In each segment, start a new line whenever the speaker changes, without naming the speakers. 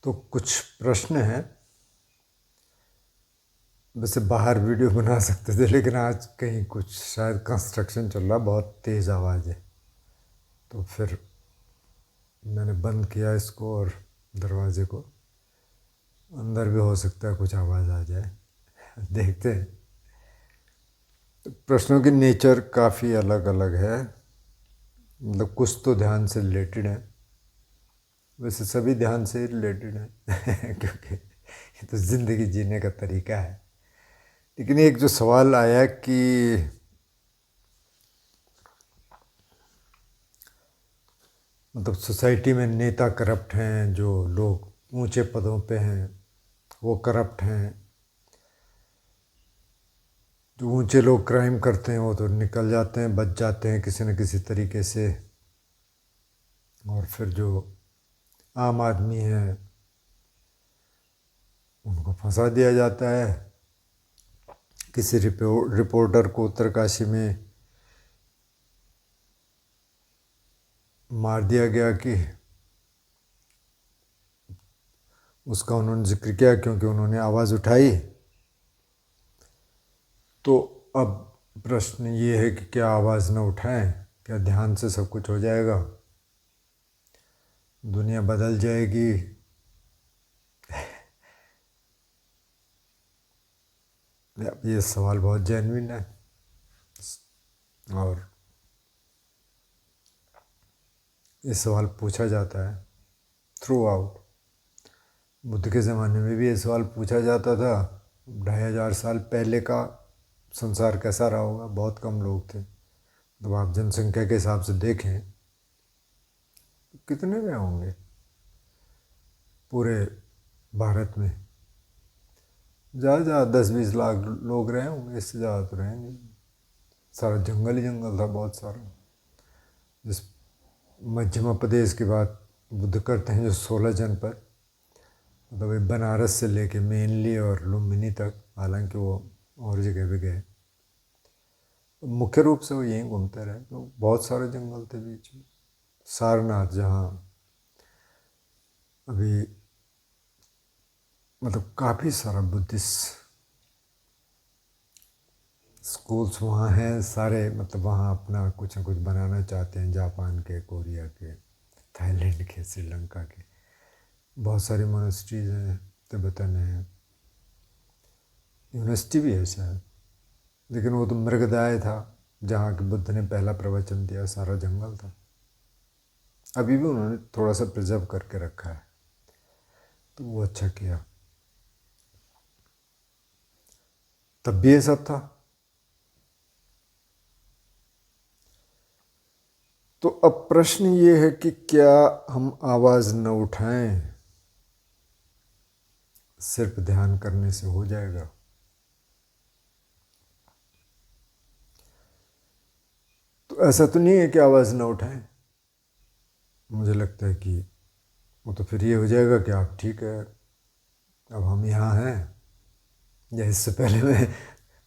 तो कुछ प्रश्न हैं। वैसे बाहर वीडियो बना सकते थे, लेकिन आज कहीं कुछ शायद कंस्ट्रक्शन चल रहा, बहुत तेज़ आवाज़ है, तो फिर मैंने बंद किया इसको और दरवाजे को। अंदर भी हो सकता है कुछ आवाज़ आ जाए, देखते हैं। तो प्रश्नों की नेचर काफ़ी अलग अलग है, मतलब कुछ तो ध्यान से रिलेटेड है, वैसे सभी ध्यान से ही रिलेटेड है क्योंकि ये तो ज़िंदगी जीने का तरीका है। लेकिन एक जो सवाल आया कि मतलब सोसाइटी में नेता करप्ट हैं, जो लोग ऊंचे पदों पे हैं वो करप्ट हैं, जो ऊंचे लोग क्राइम करते हैं वो तो निकल जाते हैं, बच जाते हैं किसी न किसी तरीके से, और फिर जो आम आदमी है उनको फंसा दिया जाता है। किसी रिपोर्टर को उत्तरकाशी में मार दिया गया कि उसका उन्होंने जिक्र किया क्योंकि उन्होंने आवाज़ उठाई। तो अब प्रश्न ये है कि क्या आवाज़ न उठाएं, क्या ध्यान से सब कुछ हो जाएगा, दुनिया बदल जाएगी? ये सवाल बहुत जेन्युइन है और ये सवाल पूछा जाता है थ्रू आउट। बुद्ध के ज़माने में भी ये सवाल पूछा जाता था। 2500 साल पहले का संसार कैसा रहा होगा? बहुत कम लोग थे। तो आप जनसंख्या के हिसाब से देखें तो कितने रहे होंगे पूरे भारत में? ज़्यादा 10-20 लाख लोग रहे होंगे, इससे ज़्यादा तो रहे नहीं। सारा जंगल ही जंगल था, बहुत सारा। जिस मध्यमा प्रदेश की बात बुद्ध करते हैं, जो 16 जनपद, मतलब ये बनारस से लेके मेनली और लुम्बिनी तक, हालांकि वो और जगह भी गए, मुख्य रूप से वो यहीं घूमते रहे। तो बहुत सारे जंगल थे बीच में। सारनाथ, जहाँ अभी मतलब काफ़ी सारा बुद्धिस्ट स्कूल्स वहाँ हैं सारे, मतलब वहाँ अपना कुछ ना कुछ बनाना चाहते हैं। जापान के, कोरिया के, थाईलैंड के, श्रीलंका के, बहुत सारी मोनेस्ट्रीज हैं, तिब्बतन है, यूनिवर्सिटी भी है शायद। लेकिन वो तो मृगदाय था जहाँ के बुद्ध ने पहला प्रवचन दिया, सारा जंगल था। अभी भी उन्होंने थोड़ा सा प्रिजर्व करके रखा है, तो वो अच्छा किया। तब भी ये सब था। तो अब प्रश्न ये है कि क्या हम आवाज़ न उठाएं, सिर्फ ध्यान करने से हो जाएगा? तो ऐसा तो नहीं है कि आवाज़ न उठाएं। मुझे लगता है कि वो तो फिर ये हो जाएगा कि आप ठीक है, अब हम यहाँ हैं। या इससे पहले मैं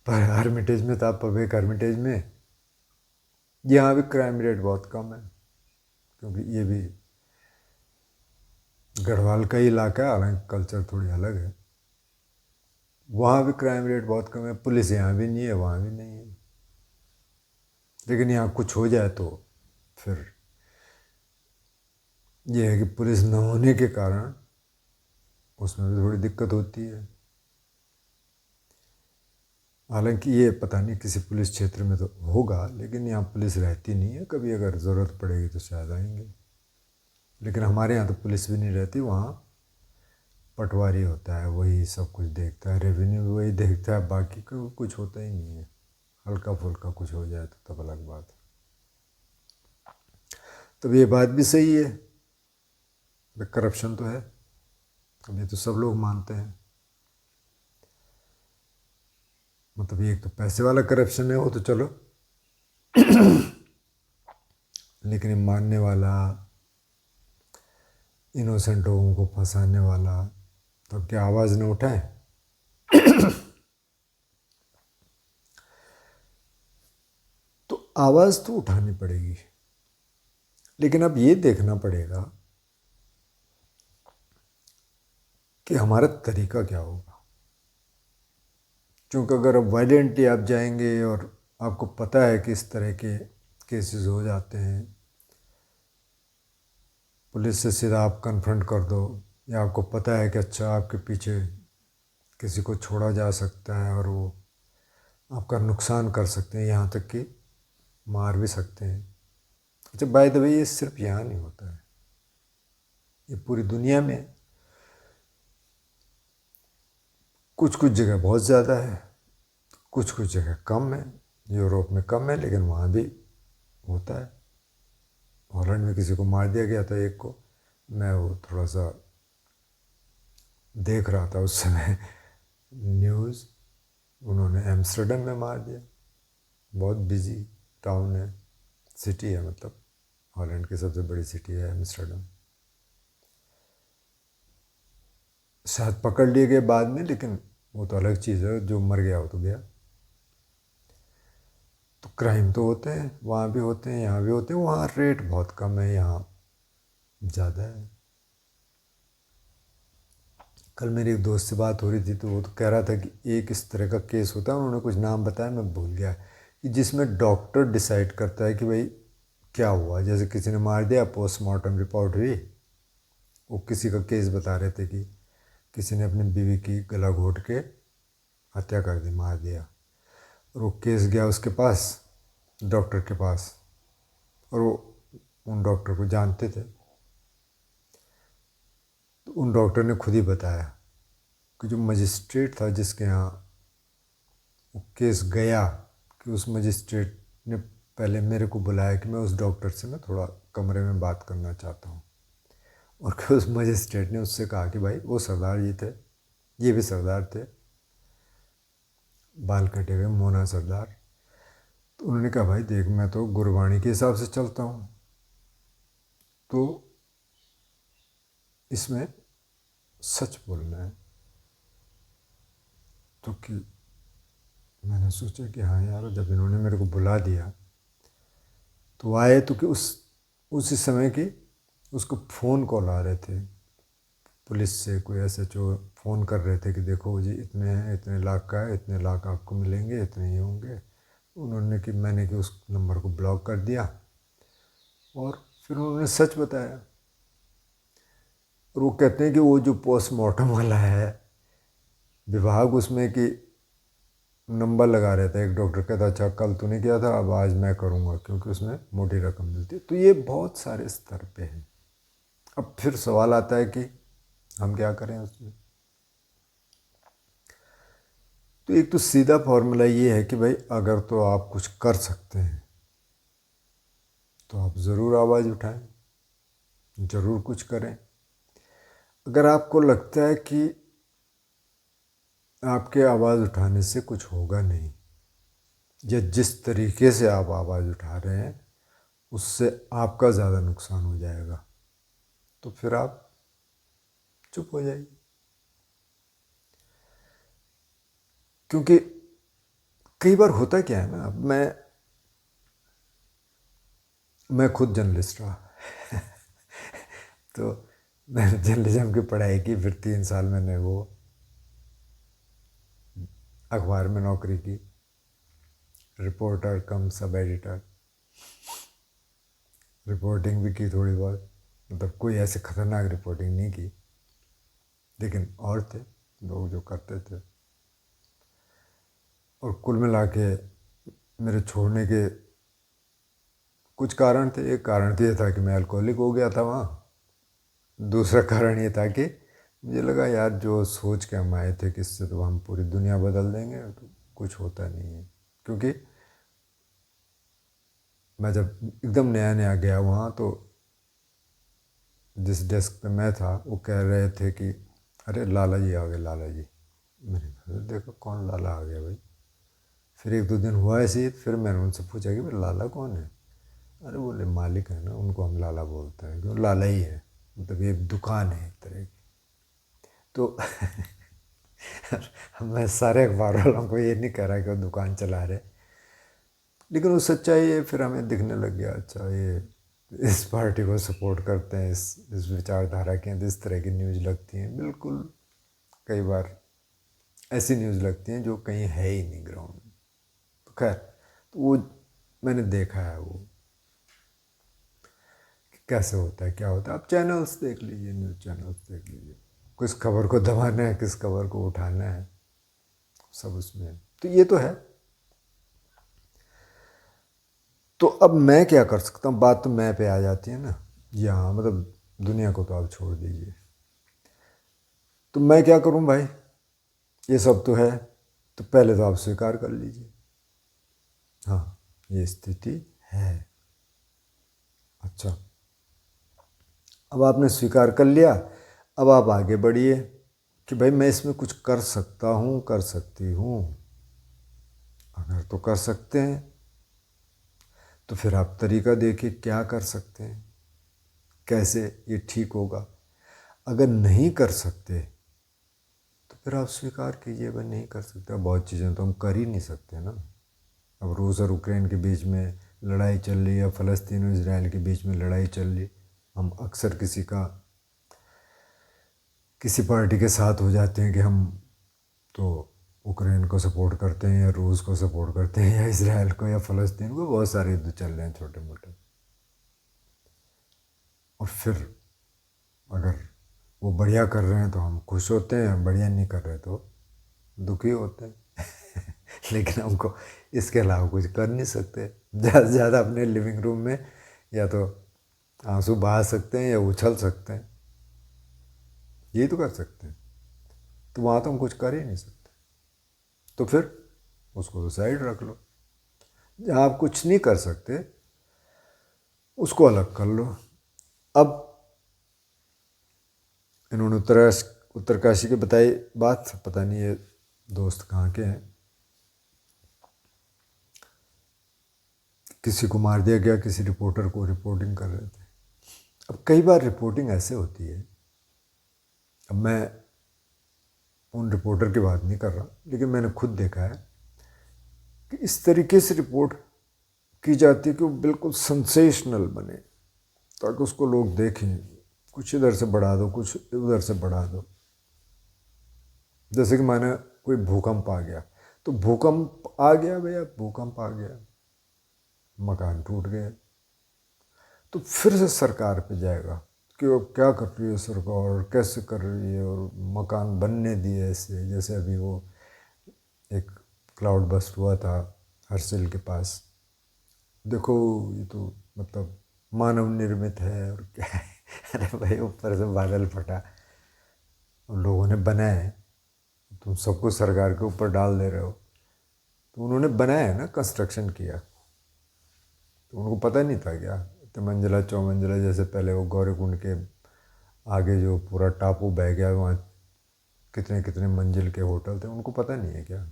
पर हर्मिटेज में था, पवेक हर्मिटेज में। यहाँ भी क्राइम रेट बहुत कम है, क्योंकि ये भी गढ़वाल का ही इलाका है, हालांकि कल्चर थोड़ी अलग है। वहाँ भी क्राइम रेट बहुत कम है, पुलिस यहाँ भी नहीं है, वहाँ भी नहीं है। लेकिन यहाँ कुछ हो जाए तो फिर यह है कि पुलिस न होने के कारण उसमें भी थोड़ी दिक्कत होती है। हालांकि ये पता नहीं किसी पुलिस क्षेत्र में तो होगा, लेकिन यहाँ पुलिस रहती नहीं है। कभी अगर ज़रूरत पड़ेगी तो शायद आएंगे, लेकिन हमारे यहाँ तो पुलिस भी नहीं रहती। वहाँ पटवारी होता है, वही सब कुछ देखता है, रेवेन्यू भी वही देखता है, बाकी को कुछ होता ही नहीं है। हल्का फुल्का कुछ हो जाए तो तब अलग बात है। तब ये बात भी सही है, करप्शन तो है, अब ये तो सब लोग मानते हैं। मतलब ये एक तो पैसे वाला करप्शन है, वो तो चलो लेकिन ये मानने वाला, इनोसेंट लोगों को फंसाने वाला, तो क्या आवाज़ न उठाए? तो आवाज़ तो उठानी पड़ेगी, लेकिन अब ये देखना पड़ेगा कि हमारा तरीका क्या होगा। क्योंकि अगर अब वायलेंटली आप जाएंगे और आपको पता है कि इस तरह के केसेस हो जाते हैं, पुलिस से सीधा आप कन्फ्रंट कर दो, या आपको पता है कि अच्छा आपके पीछे किसी को छोड़ा जा सकता है और वो आपका नुकसान कर सकते हैं, यहाँ तक कि मार भी सकते हैं। अच्छा, बाय द वे ये सिर्फ यहाँ नहीं होता है, ये पूरी दुनिया में कुछ कुछ जगह बहुत ज़्यादा है, कुछ कुछ जगह कम है। यूरोप में कम है लेकिन वहाँ भी होता है। हॉलैंड में किसी को मार दिया गया था, एक को। मैं वो थोड़ा सा देख रहा था उस समय न्यूज़, उन्होंने एम्स्टर्डम में मार दिया। बहुत बिजी टाउन है, सिटी है, मतलब हॉलैंड की सबसे बड़ी सिटी है एम्स्टर्डम। शायद पकड़ लिए गए बाद में, लेकिन वो तो अलग चीज़ है, जो मर गया वो तो गया। तो क्राइम तो होते हैं, वहाँ भी होते हैं, यहाँ भी होते हैं। वहाँ रेट बहुत कम है, यहाँ ज़्यादा है। कल मेरी एक दोस्त से बात हो रही थी, तो वो तो कह रहा था कि एक इस तरह का केस होता है, उन्होंने कुछ नाम बताया, मैं भूल गया, कि जिसमें डॉक्टर डिसाइड करता है कि भाई क्या हुआ। जैसे किसी ने मार दिया, पोस्टमार्टम रिपोर्ट हुई, वो किसी का केस बता रहे थे कि किसी ने अपनी बीवी की गला घोट के हत्या कर दी, मार दिया। और वो केस गया उसके पास, डॉक्टर के पास, और वो उन डॉक्टर को जानते थे। तो उन डॉक्टर ने खुद ही बताया कि जो मजिस्ट्रेट था जिसके यहाँ वो केस गया, कि उस मजिस्ट्रेट ने पहले मेरे को बुलाया कि मैं उस डॉक्टर से मैं थोड़ा कमरे में बात करना चाहता हूँ। और कि उस मजिस्ट्रेट ने उससे कहा कि भाई वो सरदार जी थे, ये भी सरदार थे, बाल कटे हुए मोना सरदार। तो उन्होंने कहा भाई देख, मैं तो गुरबाणी के हिसाब से चलता हूँ, तो इसमें सच बोलना है। तो कि मैंने सोचा कि हाँ यार, जब इन्होंने मेरे को बुला दिया तो आए, तो कि उसी समय की उसको फ़ोन कॉल आ रहे थे पुलिस से, कोई ऐसे जो फ़ोन कर रहे थे कि देखो जी इतने हैं, इतने लाख का है, इतने लाख आपको मिलेंगे, इतने ही होंगे। उन्होंने कि मैंने कि उस नंबर को ब्लॉक कर दिया, और फिर उन्होंने सच बताया। और वो कहते हैं कि वो जो पोस्टमार्टम वाला है विभाग, उसमें कि नंबर लगा रहे थे, एक डॉक्टर कहता अच्छा कल तूने किया था, अब आज मैं करूँगा, क्योंकि उसमें मोटी रकम मिलती है। तो ये बहुत सारे स्तर पे है। अब फिर सवाल आता है कि हम क्या करें उसमें। तो एक तो सीधा फॉर्मूला ये है कि भाई अगर तो आप कुछ कर सकते हैं तो आप ज़रूर आवाज़ उठाएं, ज़रूर कुछ करें। अगर आपको लगता है कि आपके आवाज़ उठाने से कुछ होगा नहीं, या जिस तरीके से आप आवाज़ उठा रहे हैं उससे आपका ज़्यादा नुकसान हो जाएगा, तो फिर आप चुप हो जाइए। क्योंकि कई बार होता क्या है ना, अब मैं खुद जर्नलिस्ट रहा तो मैंने जर्नलिज्म की पढ़ाई की, फिर 3 साल मैंने वो अखबार में नौकरी की, रिपोर्टर कम सब एडिटर। रिपोर्टिंग भी की थोड़ी बहुत, मतलब कोई ऐसे ख़तरनाक रिपोर्टिंग नहीं की, लेकिन और थे लोग जो करते थे। और कुल मिला के मेरे छोड़ने के कुछ कारण थे। एक कारण तो ये था कि मैं अल्कोहलिक हो गया था वहाँ। दूसरा कारण ये था कि मुझे लगा यार, जो सोच के हम आए थे कि इससे तो हम पूरी दुनिया बदल देंगे, तो कुछ होता नहीं है। क्योंकि मैं जब एकदम नया नया गया वहाँ, तो जिस डेस्क पे मैं था वो कह रहे थे कि अरे लाला जी आ गए, लाला जी। मैंने कहा देखो कौन लाला आ गया भाई। फिर 1-2 दिन हुआ ऐसे ही, फिर मैंने उनसे पूछा कि भाई लाला कौन है। अरे बोले मालिक है ना, उनको हम लाला बोलते हैं, क्यों लाला ही है, मतलब ये दुकान है एक तरह की। तो मैं सारे अखबार वालों को ये नहीं कह रहा कि वो दुकान चला रहे, लेकिन वो सच्चाई है। फिर हमें दिखने लग गया अच्छा ये इस पार्टी को सपोर्ट करते हैं, इस विचारधारा के, इस तरह की न्यूज़ लगती हैं। बिल्कुल कई बार ऐसी न्यूज़ लगती हैं जो कहीं है ही नहीं ग्राउंड में। तो खैर, तो वो मैंने देखा है वो कि कैसे होता है, क्या होता है। आप चैनल्स देख लीजिए, न्यूज़ चैनल्स देख लीजिए, किस खबर को दबाना है, किस खबर को उठाना है, सब उसमें है। तो ये तो है। तो अब मैं क्या कर सकता हूँ, बात तो मैं पे आ जाती है ना। यहाँ मतलब दुनिया को तो आप छोड़ दीजिए, तो मैं क्या करूँ भाई, ये सब तो है। तो पहले तो आप स्वीकार कर लीजिए, हाँ ये स्थिति है। अच्छा, अब आपने स्वीकार कर लिया, अब आप आगे बढ़िए कि भाई मैं इसमें कुछ कर सकता हूँ, कर सकती हूँ। अगर तो कर सकते हैं तो फिर आप तरीका देखिए क्या कर सकते हैं, कैसे ये ठीक होगा। अगर नहीं कर सकते तो फिर आप स्वीकार कीजिए भाई नहीं कर सकते। अब बहुत चीज़ें तो हम कर ही नहीं सकते ना। अब रूस और यूक्रेन के बीच में लड़ाई चल रही है, फ़लस्तीन और इजराइल के बीच में लड़ाई चल रही, हम अक्सर किसी पार्टी के साथ हो जाते हैं कि हम तो यूक्रेन को सपोर्ट करते हैं या रूस को सपोर्ट करते हैं या इजराइल को या फ़लस्तीन को। बहुत सारे युद्ध चल रहे हैं छोटे मोटे, और फिर अगर वो बढ़िया कर रहे हैं तो हम खुश होते हैं, बढ़िया नहीं कर रहे तो दुखी होते हैं। लेकिन हमको इसके अलावा कुछ कर नहीं सकते। ज़्यादा से ज़्यादा अपने लिविंग रूम में या तो आंसू बहा सकते हैं या उछल सकते हैं, यही तो कर सकते हैं। तो वहाँ तो हम कुछ कर ही नहीं सकते। तो फिर उसको तो साइड रख लो। जहाँ आप कुछ नहीं कर सकते उसको अलग कर लो। अब इन्होंने उत्तरकाशी के बताई बात, पता नहीं ये दोस्त कहाँ के हैं, किसी को मार दिया गया, किसी रिपोर्टर को रिपोर्टिंग कर रहे थे। अब कई बार रिपोर्टिंग ऐसे होती है, अब मैं उन रिपोर्टर की बात नहीं कर रहा, लेकिन मैंने खुद देखा है कि इस तरीके से रिपोर्ट की जाती है कि वो बिल्कुल सेंसेशनल बने, ताकि उसको लोग देखें। कुछ इधर से बढ़ा दो, कुछ उधर से बढ़ा दो। जैसे कि माने कोई भूकंप आ गया, तो भूकंप आ गया भैया, भूकंप आ गया, मकान टूट गए, तो फिर से सरकार पे जाएगा कि वो क्या कर रही है सरकार, कैसे कर रही है, और मकान बनने दिए ऐसे। जैसे अभी वो एक क्लाउड बस्ट हुआ था हर्सिल के पास, देखो ये तो मतलब मानव निर्मित है और क्या है। अरे भाई ऊपर से बादल फटा, उन लोगों ने बनाया है, तुम सबको सरकार के ऊपर डाल दे रहे हो। तो उन्होंने बनाया है ना, कंस्ट्रक्शन किया, तो उनको पता नहीं था क्या तिमंजिला चौमंजिला, जैसे पहले वो गौरीकुंड के आगे जो पूरा टापू बह गया, वहाँ कितने कितने मंजिल के होटल थे, उनको पता नहीं है क्या।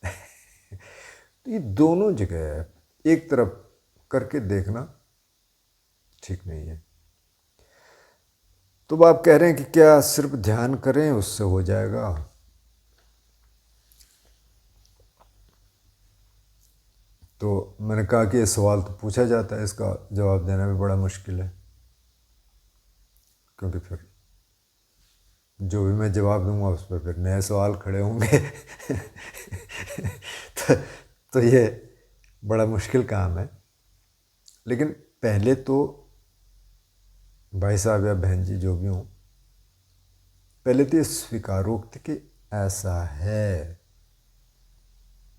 तो ये दोनों जगह है, एक तरफ करके देखना ठीक नहीं है। तो आप कह रहे हैं कि क्या सिर्फ ध्यान करें उससे हो जाएगा? तो मैंने कहा कि ये सवाल तो पूछा जाता है, इसका जवाब देना भी बड़ा मुश्किल है, क्योंकि फिर जो भी मैं जवाब दूंगा उस पर फिर नए सवाल खड़े होंगे। तो, तो ये बड़ा मुश्किल काम है। लेकिन पहले तो भाई साहब या बहन जी जो भी हों, पहले तो ये स्वीकारोक्त कि ऐसा है,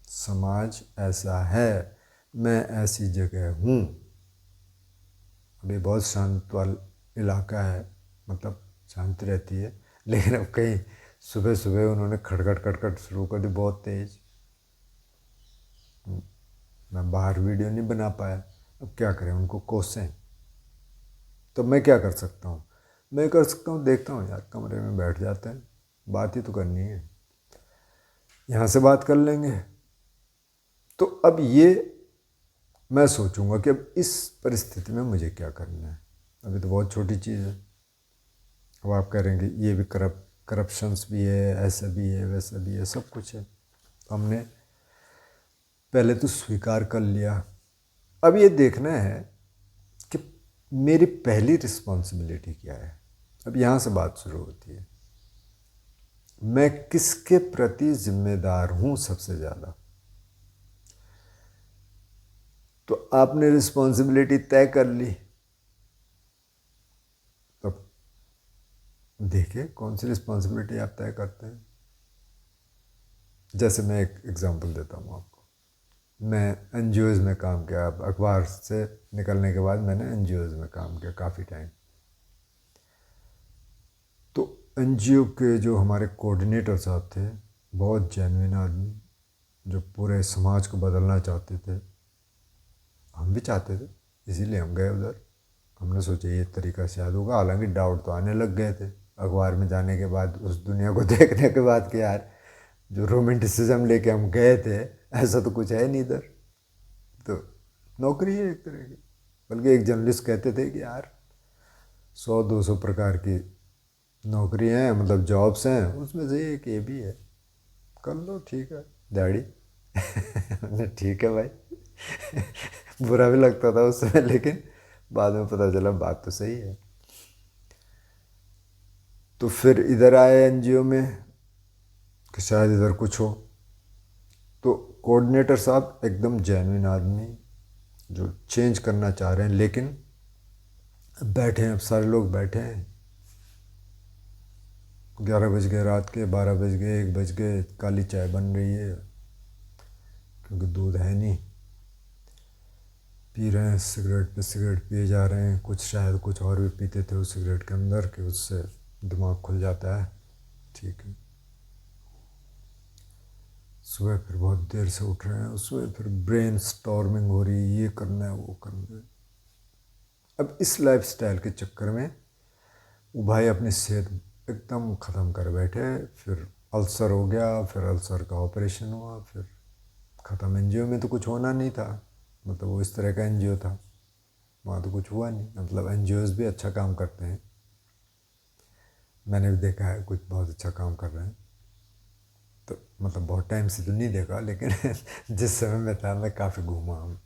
समाज ऐसा है, मैं ऐसी जगह हूँ। अभी बहुत शांत वाला इलाका है, मतलब शांति रहती है, लेकिन अब कहीं सुबह सुबह उन्होंने खटखट खटखट शुरू कर दी बहुत तेज। मैं बाहर वीडियो नहीं बना पाया, अब क्या करें, उनको कोसें। तो मैं क्या कर सकता हूँ, मैं कर सकता हूँ, देखता हूँ यार, कमरे में बैठ जाते हैं, बात ही तो करनी है, यहाँ से बात कर लेंगे। तो अब ये मैं सोचूंगा कि अब इस परिस्थिति में मुझे क्या करना है। अभी तो बहुत छोटी चीज़ है, अब आप कह रहे हैं कि ये भी करप्शंस भी है, ऐसा भी है, वैसा भी है, सब कुछ है। हमने पहले तो स्वीकार कर लिया, अब ये देखना है कि मेरी पहली रिस्पॉन्सिबिलिटी क्या है। अब यहाँ से बात शुरू होती है। मैं किसके प्रति जिम्मेदार हूं सबसे ज़्यादा। तो आपने रिस्पॉन्सिबिलिटी तय कर ली, तो देखिए कौन सी रिस्पॉन्सिबिलिटी आप तय करते हैं। जैसे मैं एक एग्जांपल देता हूँ आपको। मैं एनजीओज में काम किया, अखबार से निकलने के बाद मैंने एनजीओज में काम किया काफ़ी टाइम। तो एनजीओ के जो हमारे कोऑर्डिनेटर साहब थे, बहुत जेन्युइन आदमी, जो पूरे समाज को बदलना चाहते थे। हम भी चाहते थे, इसीलिए हम गए उधर। हमने सोचा ये तरीका शायद होगा, हालांकि डाउट तो आने लग गए थे अखबार में जाने के बाद, उस दुनिया को देखने के बाद कि यार जो रोमांटिसिज्म लेके हम गए थे ऐसा तो कुछ है नहीं इधर, तो नौकरी है एक तरह की। बल्कि एक जर्नलिस्ट कहते थे कि यार 100-200 प्रकार की नौकरियाँ हैं, मतलब जॉब्स हैं, उसमें से एक ये भी है, कर लो, ठीक है डैडी। मैंने ठीक है भाई। बुरा भी लगता था उस समय, लेकिन बाद में पता चला बात तो सही है। तो फिर इधर आए एनजीओ में कि शायद इधर कुछ हो। तो कोऑर्डिनेटर साहब एकदम जेन्युइन आदमी, जो चेंज करना चाह रहे हैं, लेकिन बैठे हैं, अब सारे लोग बैठे हैं, 11 बज गए रात के, 12 बज गए, 1 बज गए, काली चाय बन रही है क्योंकि दूध है नहीं, पी रहे हैं, सिगरेट पे सिगरेट पिए जा रहे हैं। कुछ शायद कुछ और भी पीते थे उस सिगरेट के अंदर कि उससे दिमाग खुल जाता है, ठीक है। सुबह फिर बहुत देर से उठ रहे हैं, सुबह फिर ब्रेन स्टॉर्मिंग हो रही है, ये करना है वो करना है। अब इस लाइफस्टाइल के चक्कर में वो भाई अपनी सेहत एकदम ख़त्म कर बैठे। फिर अल्सर हो गया, फिर अल्सर का ऑपरेशन हुआ, फिर ख़त्म। एनजीओ में तो कुछ होना नहीं था, मतलब वो इस तरह का एनजीओ था, वहाँ तो कुछ हुआ नहीं। मतलब एनजीओज भी अच्छा काम करते हैं, मैंने भी देखा है कुछ बहुत अच्छा काम कर रहे हैं। तो मतलब बहुत टाइम से तो नहीं देखा, लेकिन जिस समय में था मैं काफ़ी घूमा हूँ।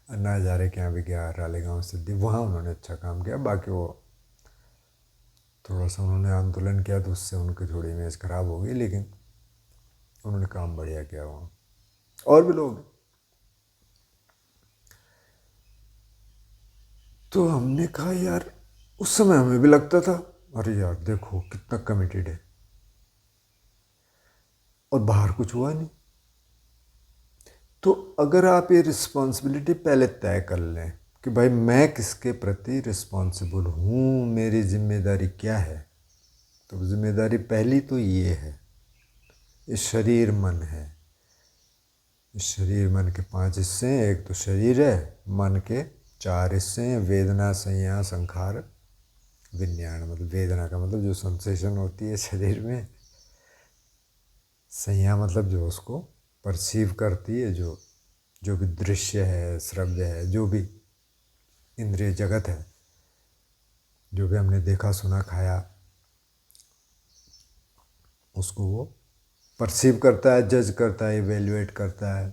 अन्ना हजारे के यहाँ भी गया, रालेगांव सिद्धि, वहाँ उन्होंने अच्छा काम किया। बाकी वो थोड़ा सा उन्होंने आंदोलन किया तो उससे उनकी थोड़ी इमेज ख़राब हो गई, लेकिन उन्होंने काम बढ़िया किया वहाँ। और भी लोग। तो हमने कहा यार, उस समय हमें भी लगता था अरे यार देखो कितना कमिटेड है, और बाहर कुछ हुआ नहीं। तो अगर आप ये रिस्पॉन्सिबिलिटी पहले तय कर लें कि भाई मैं किसके प्रति रिस्पॉन्सिबल हूँ, मेरी जिम्मेदारी क्या है, तो जिम्मेदारी पहली तो ये है, ये शरीर मन है। इस शरीर मन के 5 हिस्से हैं, एक तो शरीर है, मन के 4 हिस्से हैं, वेदना संज्ञा संखार विज्ञान। मतलब वेदना का मतलब जो सेंसेशन होती है शरीर में, संज्ञा मतलब जो उसको परसीव करती है, जो जो भी दृश्य है, श्रव्य है, जो भी इंद्रिय जगत है, जो भी हमने देखा सुना खाया, उसको वो परसीव करता है, जज करता है, इवेल्युएट करता है,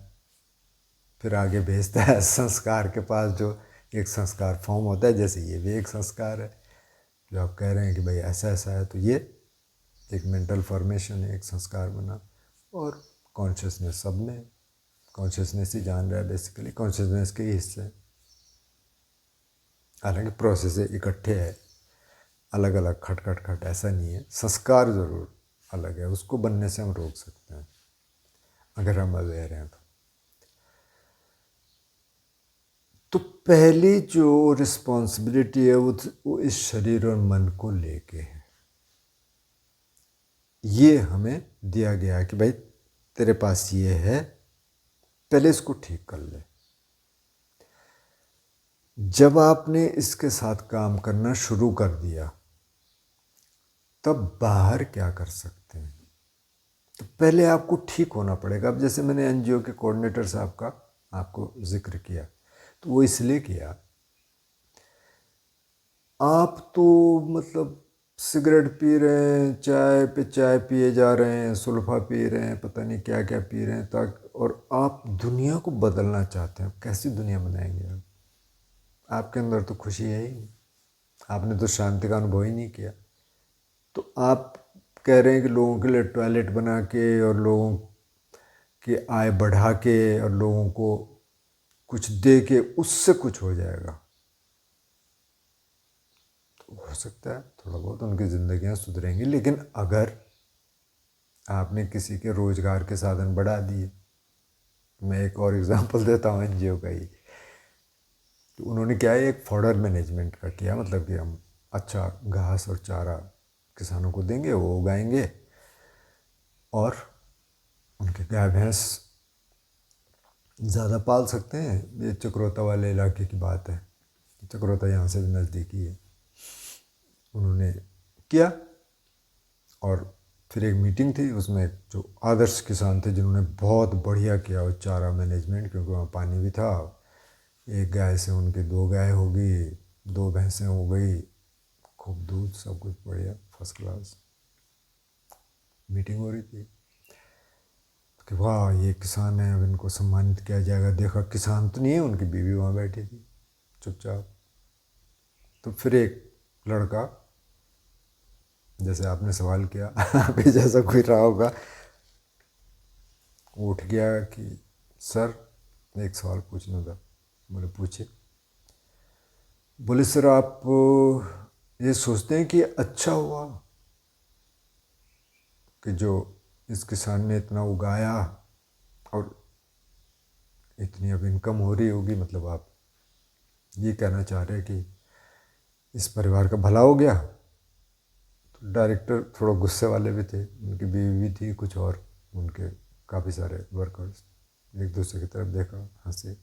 फिर आगे भेजता है संस्कार के पास, जो एक संस्कार फॉर्म होता है। जैसे ये भी एक संस्कार है, जो आप कह रहे हैं कि भाई ऐसा ऐसा है, तो ये एक मेंटल फॉर्मेशन है, एक संस्कार बना। और कॉन्शियसनेस, सब में कॉन्शियसनेस ही जान रहा है, बेसिकली कॉन्शियसनेस के ही हिस्से। हालांकि प्रोसेस इकट्ठे है, अलग अलग, खट खट खट ऐसा नहीं है, संस्कार ज़रूर अलग है, उसको बनने से हम रोक सकते हैं अगर हम अवेयर हैं तो पहली जो रिस्पॉन्सिबिलिटी है वो इस शरीर और मन को लेके है। ये हमें दिया गया है कि भाई तेरे पास ये है, पहले इसको ठीक कर ले। जब आपने इसके साथ काम करना शुरू कर दिया, तब बाहर क्या कर सकते हैं, तो पहले आपको ठीक होना पड़ेगा। अब जैसे मैंने एनजीओ के कोऑर्डिनेटर साहब का आपको जिक्र किया, तो वो इसलिए किया, आप तो मतलब सिगरेट पी रहे हैं, चाय पे चाय पिए जा रहे हैं, सुल्फा पी रहे हैं, पता नहीं क्या क्या पी रहे हैं, ताकि, और आप दुनिया को बदलना चाहते हैं। कैसी दुनिया बनाएंगे आप? आपके अंदर तो खुशी है ही नहीं, आपने तो शांति का अनुभव ही नहीं किया। तो आप कह रहे हैं कि लोगों के लिए टॉयलेट बना के और लोगों की आय बढ़ा के और लोगों को कुछ दे के उससे कुछ हो जाएगा। तो हो सकता है थोड़ा बहुत उनकी ज़िंदगियां सुधरेंगी, लेकिन अगर आपने किसी के रोज़गार के साधन बढ़ा दिए, मैं एक और एग्जांपल देता हूँ एनजीओ का ही। तो उन्होंने क्या है, एक फॉडर मैनेजमेंट का किया, मतलब कि हम अच्छा घास और चारा किसानों को देंगे, वो उगाएंगे और उनके गाय भैंस ज़्यादा पाल सकते हैं। ये चक्रोता वाले इलाके की बात है, चक्रोता यहाँ से भी नज़दीकी है। उन्होंने किया और फिर एक मीटिंग थी, उसमें जो आदर्श किसान थे जिन्होंने बहुत बढ़िया किया वो चारा मैनेजमेंट, क्योंकि वहाँ पानी भी था। एक गाय से उनकी 2 गाय हो गई, 2 भैंसें हो गई, खूब दूध, सब कुछ बढ़िया फर्स्ट क्लास। मीटिंग हो रही थी कि वाह ये किसान है, अब इनको सम्मानित किया जाएगा। देखा किसान तो नहीं है, उनकी बीवी वहाँ बैठी थी चुपचाप। तो फिर एक लड़का, जैसे आपने सवाल किया अभी जैसा कोई रहा होगा, उठ गया कि सर एक सवाल पूछना था। बोले पूछे। बोले सर आप ये सोचते हैं कि अच्छा हुआ कि जो इस किसान ने इतना उगाया और इतनी अब इनकम हो रही होगी, मतलब आप ये कहना चाह रहे हैं कि इस परिवार का भला हो गया? तो डायरेक्टर थोड़ा गुस्से वाले भी थे, उनकी बीवी भी थी, कुछ और उनके काफ़ी सारे वर्कर्स, एक दूसरे की तरफ देखा, हंसे।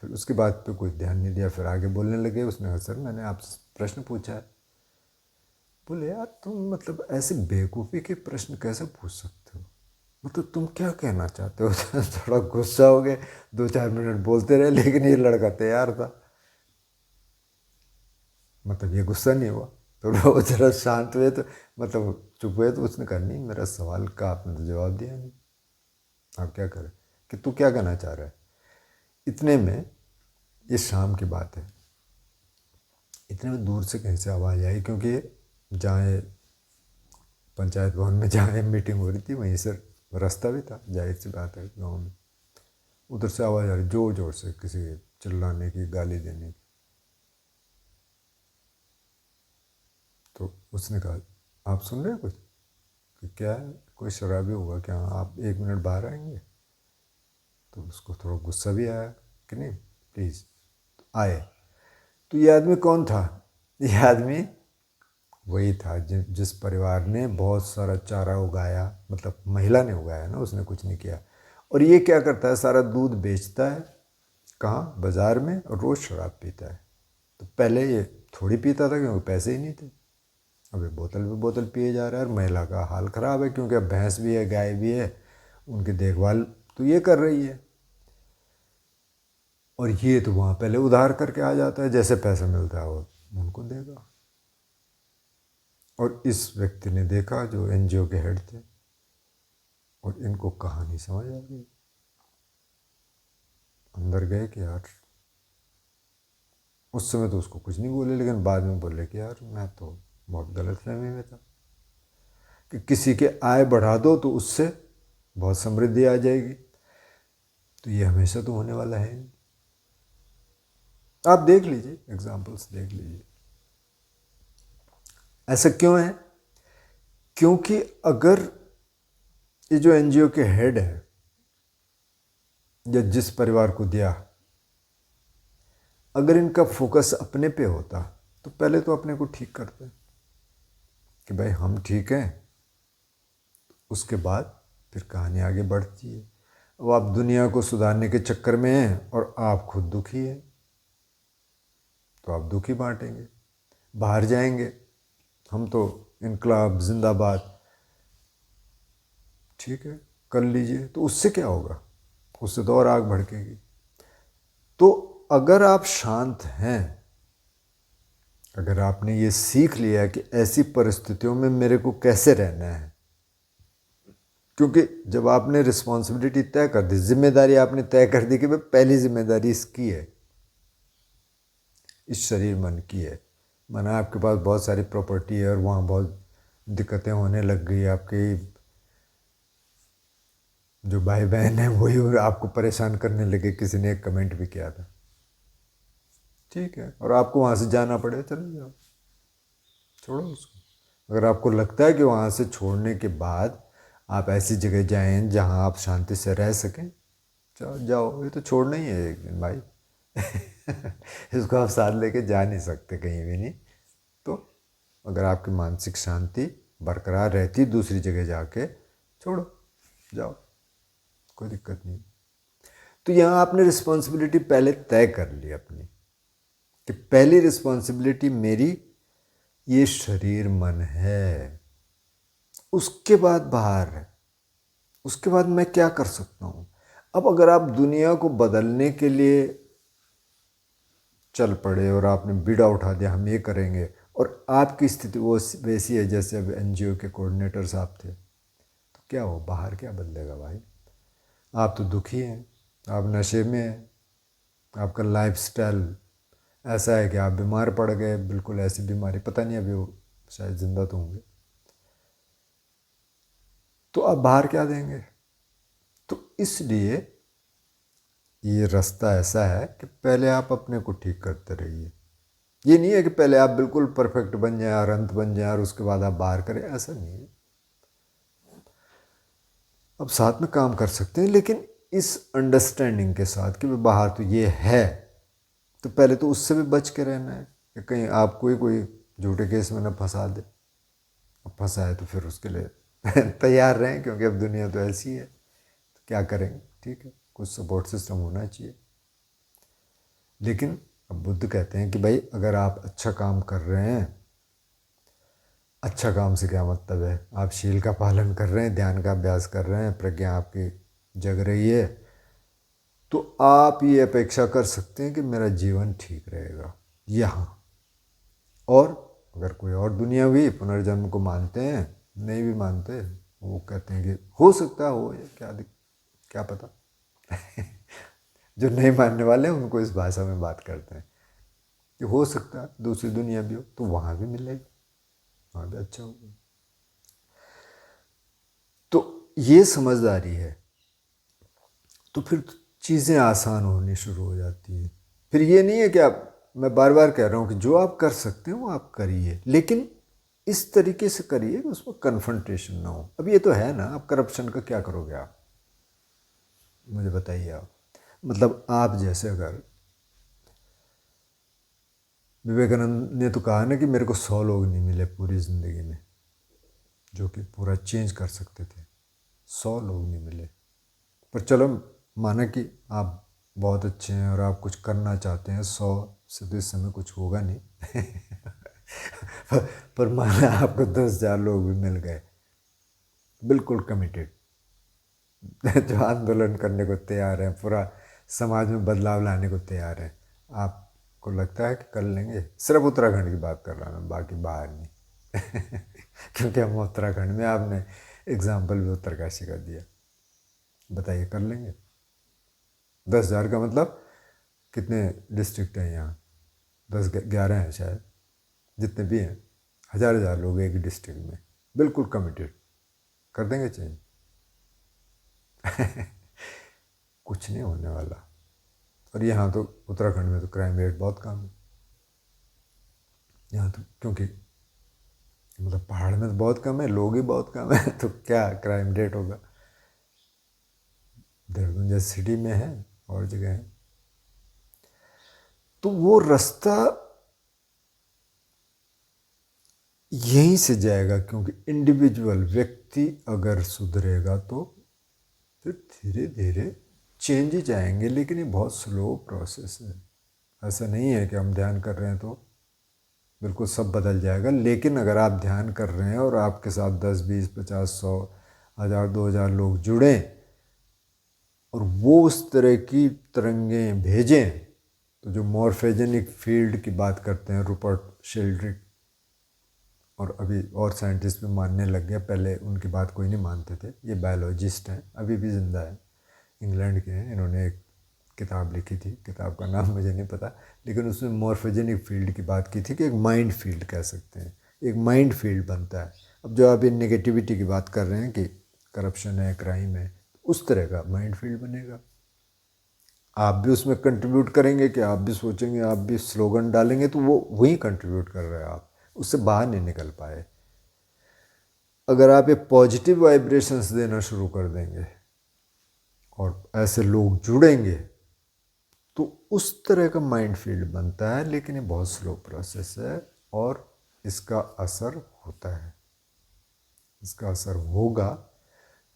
फिर उसके बाद पे कोई ध्यान नहीं दिया, फिर आगे बोलने लगे। उसने कहा सर मैंने आपसे प्रश्न पूछा है। बोले यार तुम मतलब ऐसे बेवकूफ़ी के प्रश्न कैसे पूछ सकते हो, मतलब तुम क्या कहना चाहते हो? थोड़ा गुस्सा हो गए, 2-4 मिनट बोलते रहे, लेकिन ये लड़का तैयार था, मतलब ये गुस्सा नहीं हुआ। तो वो जरा शांत हुए, तो मतलब चुप हुए, तो उसने कहा नहीं मेरा सवाल का आपने तो जवाब दिया नहीं, आप क्या करें, कि तू क्या कहना चाह रहा है। इतने में, ये शाम की बात है, इतने में दूर से कहीं से आवाज़ आई, क्योंकि जहाँ पंचायत भवन में जहाँ मीटिंग हो रही थी वहीं से रास्ता भी था, जाहिर सी बात है गाँव में। उधर से आवाज़ आ रही जोर जोर से, किसी के चिल्लाने की, गाली देने की। तो उसने कहा आप सुन रहे हैं कुछ, कि क्या है, कोई शराबी होगा क्या, आप 1 मिनट बाहर आएंगे? तो उसको थोड़ा गुस्सा भी आया कि नहीं प्लीज़। तो आए। तो ये आदमी कौन था? ये आदमी वही था जिस परिवार ने बहुत सारा चारा उगाया, मतलब महिला ने उगाया ना, उसने कुछ नहीं किया। और ये क्या करता है, सारा दूध बेचता है कहाँ, बाज़ार में, और रोज़ शराब पीता है। तो पहले ये थोड़ी पीता था क्योंकि पैसे ही नहीं थे, अभी बोतल पे बोतल पिए जा रहा है। और महिला का हाल ख़राब है, क्योंकि अब भैंस भी है, गाय भी है, उनकी देखभाल तो ये कर रही है। और ये तो वहाँ पहले उधार करके आ जाता है, जैसे पैसा मिलता है वो उनको देगा। और इस व्यक्ति ने देखा, जो एनजीओ के हेड थे, और इनको कहानी समझ आ गई। अंदर गए कि यार, उस समय तो उसको कुछ नहीं बोले, लेकिन बाद में बोले कि यार मैं तो बहुत गलतफहमी में था कि किसी के आय बढ़ा दो तो उससे बहुत समृद्धि आ जाएगी, तो ये हमेशा तो होने वाला है नहीं। आप देख लीजिए, एग्जाम्पल्स देख लीजिए। ऐसा क्यों है? क्योंकि अगर ये जो एनजीओ के हेड है, या जिस परिवार को दिया, अगर इनका फोकस अपने पे होता, तो पहले तो अपने को ठीक करते कि भाई हम ठीक हैं, उसके बाद फिर कहानी आगे बढ़ती है। अब आप दुनिया को सुधारने के चक्कर में हैं और आप खुद दुखी हैं, तो आप दुखी बांटेंगे, बाहर जाएंगे, हम तो इनकलाब जिंदाबाद, ठीक है कर लीजिए, तो उससे क्या होगा, उससे तो और आग भड़केगी। तो अगर आप शांत हैं, अगर आपने ये सीख लिया कि ऐसी परिस्थितियों में मेरे को कैसे रहना है, क्योंकि जब आपने रिस्पॉन्सिबिलिटी तय कर दी, जिम्मेदारी आपने तय कर दी कि भाई पहली जिम्मेदारी इसकी है, इस शरीर मन की है, माना आपके पास बहुत सारी प्रॉपर्टी है और वहाँ बहुत दिक्कतें होने लग गई, आपकी जो भाई बहन है वही आपको परेशान करने लगे, किसी ने एक कमेंट भी किया था, ठीक है, और आपको वहाँ से जाना पड़े, चले जाओ, छोड़ो उसको। अगर आपको लगता है कि वहाँ से छोड़ने के बाद आप ऐसी जगह जाएं जहाँ आप शांति से रह सकें, जाओ जाओ, ये तो छोड़ना ही है एक दिन भाई। इसको आप साथ लेके जा नहीं सकते कहीं भी नहीं। तो अगर आपकी मानसिक शांति बरकरार रहती दूसरी जगह जाके, छोड़ो, जाओ, कोई दिक्कत नहीं। तो यहाँ आपने रिस्पॉन्सिबिलिटी पहले तय कर ली अपनी, कि पहली रिस्पॉन्सिबिलिटी मेरी ये शरीर मन है, उसके बाद बाहर है, उसके बाद मैं क्या कर सकता हूँ। अब अगर आप दुनिया को बदलने के लिए चल पड़े और आपने बीड़ा उठा दिया हम ये करेंगे, और आपकी स्थिति वो वैसी है जैसे अब एनजीओ के कोऑर्डिनेटर साहब थे, तो क्या हो, बाहर क्या बदलेगा भाई। आप तो दुखी हैं, आप नशे में हैं, आपका लाइफस्टाइल ऐसा है कि आप बीमार पड़ गए, बिल्कुल ऐसी बीमारी, पता नहीं अभी वो शायद ज़िंदा तो होंगे, तो आप बाहर क्या देंगे। तो इसलिए ये रास्ता ऐसा है कि पहले आप अपने को ठीक करते रहिए। ये नहीं है कि पहले आप बिल्कुल परफेक्ट बन जाए और अंत बन जाए और उसके बाद आप बाहर करें, ऐसा नहीं है। अब साथ में काम कर सकते हैं, लेकिन इस अंडरस्टैंडिंग के साथ कि बाहर तो ये है, तो पहले तो उससे भी बच के रहना है कि कहीं आपको ही कोई झूठे केस में न फंसा दे। अब फंसा है तो फिर उसके लिए तैयार रहें, क्योंकि अब दुनिया तो ऐसी है, तो क्या करेंगे, ठीक है, कुछ सपोर्ट सिस्टम होना चाहिए। लेकिन अब बुद्ध कहते हैं कि भाई अगर आप अच्छा काम कर रहे हैं, अच्छा काम से क्या मतलब है, आप शील का पालन कर रहे हैं, ध्यान का अभ्यास कर रहे हैं, प्रज्ञा आपकी जग रही है, तो आप ये अपेक्षा कर सकते हैं कि मेरा जीवन ठीक रहेगा यहाँ। और अगर कोई और दुनियावी पुनर्जन्म को मानते हैं, नहीं भी मानते, वो कहते हैं कि हो सकता हो, या क्या पता। जो नहीं मानने वाले हैं उनको इस भाषा में बात करते हैं कि हो सकता है दूसरी दुनिया भी हो, तो वहाँ भी मिलेगी, वहाँ भी अच्छा होगा। तो ये समझदारी है, तो फिर चीज़ें आसान होनी शुरू हो जाती हैं। फिर ये नहीं है कि आप, मैं बार बार कह रहा हूँ कि जो आप कर सकते हैं वो आप करिए, लेकिन इस तरीके से करिए कि उसमें कन्फ्रंटेशन ना हो। अब ये तो है ना, आप करप्शन का क्या करोगे आप, मुझे बताइए आप। मतलब आप जैसे, अगर विवेकानंद ने तो कहा ना कि मेरे को 100 लोग नहीं मिले पूरी ज़िंदगी में जो कि पूरा चेंज कर सकते थे, 100 लोग नहीं मिले, पर चलो माना कि आप बहुत अच्छे हैं और आप कुछ करना चाहते हैं, 100 से तो इस समय कुछ होगा नहीं। पर माना आपको 10,000 लोग भी मिल गए, बिल्कुल कमिटेड, जो आंदोलन करने को तैयार हैं, पूरा समाज में बदलाव लाने को तैयार हैं, आपको लगता है कि कर लेंगे। सिर्फ उत्तराखंड की बात कर रहा हूँ, बाकी बाहर नहीं। क्योंकि हम उत्तराखंड में, आपने एग्जाम्पल भी उत्तरकाशी का दिया, बताइए कर लेंगे। 10,000 का मतलब कितने डिस्ट्रिक्ट हैं यहाँ, 10-11 हैं शायद, जितने भी हैं, हज़ार लोग एक डिस्ट्रिक्ट में, बिल्कुल कमिटेड, कर देंगे चेंज। कुछ नहीं होने वाला। और यहाँ तो उत्तराखंड में तो क्राइम रेट बहुत कम है यहाँ तो, क्योंकि मतलब पहाड़ में तो बहुत कम है, लोग ही बहुत कम है, तो क्या क्राइम रेट होगा। देहरादून जैसे सिटी में है और जगह है, तो वो रास्ता यहीं से जाएगा, क्योंकि इंडिविजुअल व्यक्ति अगर सुधरेगा तो फिर धीरे धीरे चेंज ही जाएंगे। लेकिन ये बहुत स्लो प्रोसेस है, ऐसा नहीं है कि हम ध्यान कर रहे हैं तो बिल्कुल सब बदल जाएगा। लेकिन अगर आप ध्यान कर रहे हैं और आपके साथ 10, 20, 50, 100, 1000, 2000 लोग जुड़ें और वो उस तरह की तरंगें भेजें, तो जो मॉर्फेजेनिक फील्ड की बात करते हैं रूपर्ट शेल्ड्रिक, और अभी और साइंटिस्ट भी मानने लग गए, पहले उनकी बात कोई नहीं मानते थे, ये बायोलॉजिस्ट हैं, अभी भी ज़िंदा है, इंग्लैंड के हैं, इन्होंने एक किताब लिखी थी, किताब का नाम मुझे नहीं पता, लेकिन उसमें मॉर्फोजेनिक फील्ड की बात की थी कि एक माइंड फील्ड कह सकते हैं, एक माइंड फील्ड बनता है। अब जो आप इन नेगेटिविटी की बात कर रहे हैं कि करप्शन है, क्राइम है, उस तरह का माइंड फील्ड बनेगा। आप भी उसमें कंट्रीब्यूट करेंगे कि आप भी सोचेंगे, आप भी स्लोगन डालेंगे, तो वो वही कंट्रीब्यूट कर रहे हैं, आप उससे बाहर नहीं निकल पाए। अगर आप ये पॉजिटिव वाइब्रेशंस देना शुरू कर देंगे और ऐसे लोग जुड़ेंगे तो उस तरह का माइंड फील्ड बनता है। लेकिन ये बहुत स्लो प्रोसेस है और इसका असर होता है, इसका असर होगा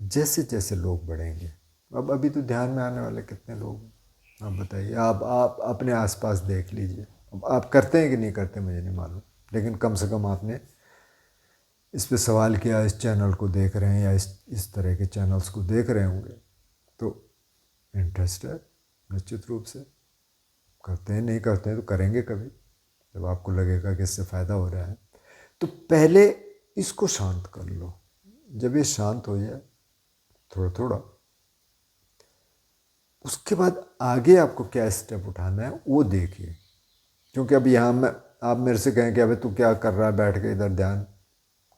जैसे जैसे लोग बढ़ेंगे। अब अभी तो ध्यान में आने वाले कितने लोग हैं, आप बताइए। आप अपने आसपास देख लीजिए। अब आप करते हैं कि नहीं करते मुझे नहीं मालूम, लेकिन कम से कम आपने इस पे सवाल किया, इस चैनल को देख रहे हैं या इस तरह के चैनल्स को देख रहे होंगे, तो इंटरेस्ट है निश्चित रूप से। करते हैं, नहीं करते हैं तो करेंगे कभी, जब आपको लगेगा कि इससे फ़ायदा हो रहा है। तो पहले इसको शांत कर लो। जब ये शांत हो जाए थोड़ा थोड़ा, उसके बाद आगे आपको क्या स्टेप उठाना है वो देखिए। क्योंकि अब यहाँ मैं, आप मेरे से कहें कि अबे तू क्या कर रहा है बैठ के इधर, ध्यान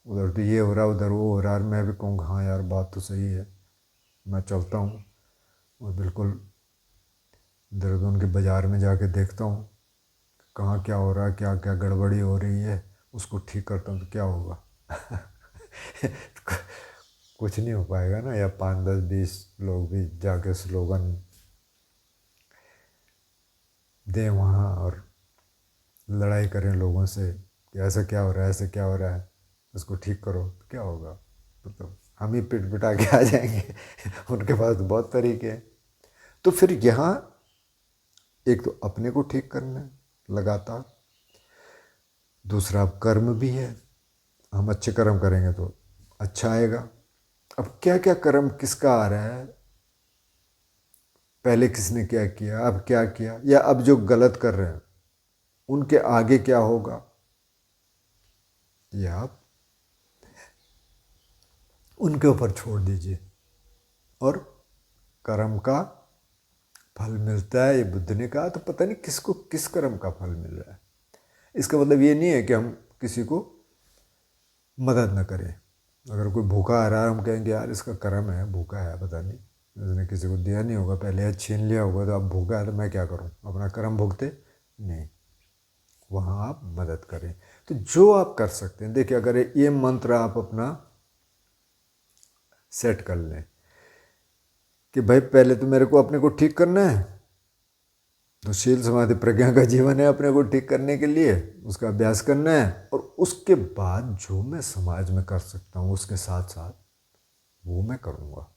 उधर तो ये हो रहा है, उधर वो हो रहा है, और मैं भी कहूँगा हाँ यार बात तो सही है, मैं चलता हूँ और बिल्कुल देहरादून के बाज़ार में जाके देखता हूँ कहाँ क्या हो रहा है, क्या क्या गड़बड़ी हो रही है, उसको ठीक करता हूँ, तो क्या होगा? कुछ नहीं हो पाएगा ना। या 5, 10, 20 लोग भी जाके स्लोगन दें वहाँ और लड़ाई करें लोगों से कि ऐसा क्या हो रहा है, ऐसा क्या हो रहा है, इसको ठीक करो, तो क्या होगा? मतलब हम ही पिट पिटा के आ जाएंगे। उनके पास तो बहुत तरीके हैं। तो फिर यहाँ एक तो अपने को ठीक करना है लगातार, दूसरा अब कर्म भी है। हम अच्छे कर्म करेंगे तो अच्छा आएगा। अब क्या क्या कर्म किसका आ रहा है, पहले किसने क्या किया, अब क्या किया, या अब जो गलत कर रहे हैं उनके आगे क्या होगा, या आप उनके ऊपर छोड़ दीजिए। और कर्म का फल मिलता है, ये बुद्ध ने कहा, तो पता नहीं किसको किस कर्म का फल मिल रहा है। इसका मतलब ये नहीं है कि हम किसी को मदद न करें। अगर कोई भूखा आ रहा है, हम कहेंगे यार इसका कर्म है, भूखा है, पता नहीं उसने किसी को दिया नहीं होगा पहले, या छीन लिया होगा, तो अब भूखा है तो मैं क्या करूं, अपना कर्म भुगते नहीं, वहाँ आप मदद करें। तो जो आप कर सकते हैं, देखिए अगर ये मंत्र आप अपना सेट कर लें कि भाई पहले तो मेरे को अपने को ठीक करना है, तो शील समाधि प्रज्ञा का जीवन है अपने को ठीक करने के लिए, उसका अभ्यास करना है। और उसके बाद जो मैं समाज में कर सकता हूँ उसके साथ साथ वो मैं करूँगा।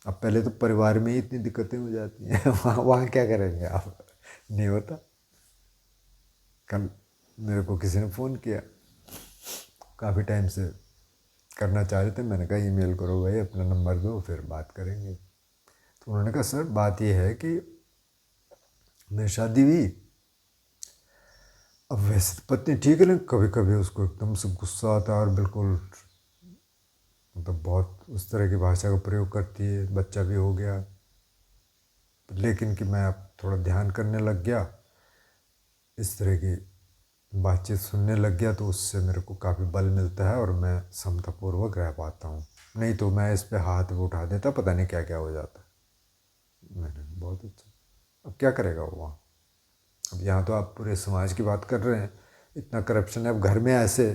अब पहले तो परिवार में ही इतनी दिक्कतें हो जाती हैं, वहाँ क्या करेंगे आप? नहीं होता। कल मेरे को किसी ने फ़ोन किया, काफ़ी टाइम से करना चाह रहे थे, मैंने कहा ईमेल करो भाई, अपना नंबर दो, फिर बात करेंगे। तो उन्होंने कहा सर बात ये है कि मेरी शादी हुई, अब वैसे तो पत्नी ठीक है, लेकिन कभी कभी उसको एकदम से गुस्सा आता है और बिल्कुल मतलब बहुत उस तरह की भाषा का प्रयोग करती है, बच्चा भी हो गया, लेकिन कि मैं अब थोड़ा ध्यान करने लग गया, इस तरह की बातचीत सुनने लग गया, तो उससे मेरे को काफ़ी बल मिलता है और मैं समतापूर्वक रह पाता हूँ। नहीं तो मैं इस पे हाथ भी उठा देता, पता नहीं क्या क्या हो जाता। मैंने बहुत अच्छा। अब क्या करेगा वो वहाँ? अब यहाँ तो आप पूरे समाज की बात कर रहे हैं, इतना करप्शन है। अब घर में ऐसे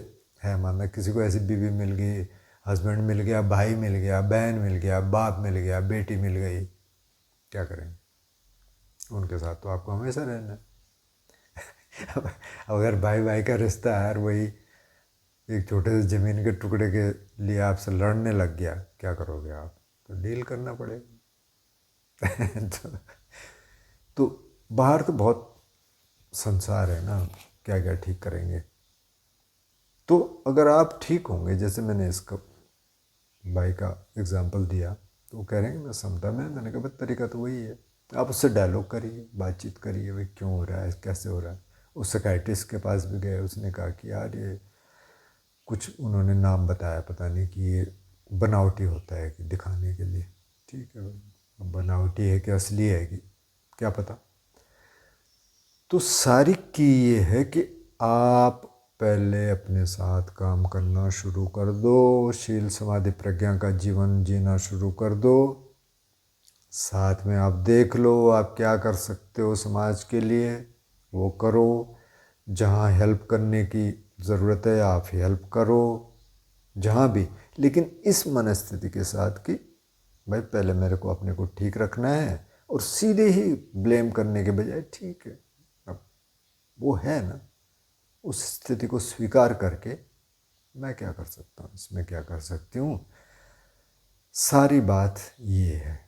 है, मानना किसी को ऐसी बीवी मिल गई, हस्बैंड मिल गया, भाई मिल गया, बहन मिल गया, बाप मिल गया, बेटी मिल गई, क्या करेंगे? उनके साथ तो आपको हमेशा रहना है। अब अगर भाई भाई का रिश्ता है और वही एक छोटे से ज़मीन के टुकड़े के लिए आपसे लड़ने लग गया, क्या करोगे आप? तो डील करना पड़ेगा। तो, तो बाहर तो बहुत संसार है ना, क्या क्या ठीक करेंगे। तो अगर आप ठीक होंगे, जैसे मैंने इसका भाई का एग्जांपल दिया, तो वो कह रहे हैं कि मैं समझा, मैंने कहा बस तरीका तो वही है, आप उससे डायलॉग करिए, बातचीत करिए, भाई क्यों हो रहा है, कैसे हो रहा है। उस साइकाइट्रिस्ट के पास भी गए, उसने कहा कि यार ये कुछ उन्होंने नाम बताया, पता नहीं कि ये बनावटी होता है कि दिखाने के लिए। ठीक है भाई, अब बनावटी है कि असली है कि क्या पता। तो सारी की ये है कि आप पहले अपने साथ काम करना शुरू कर दो, शील समाधि प्रज्ञा का जीवन जीना शुरू कर दो। साथ में आप देख लो आप क्या कर सकते हो समाज के लिए, वो करो। जहाँ हेल्प करने की ज़रूरत है आप हेल्प करो, जहाँ भी, लेकिन इस मनस्थिति के साथ कि भाई पहले मेरे को अपने को ठीक रखना है, और सीधे ही ब्लेम करने के बजाय ठीक है अब वो है ना, उस स्थिति को स्वीकार करके मैं क्या कर सकता हूँ, इसमें क्या कर सकती हूँ, सारी बात ये है।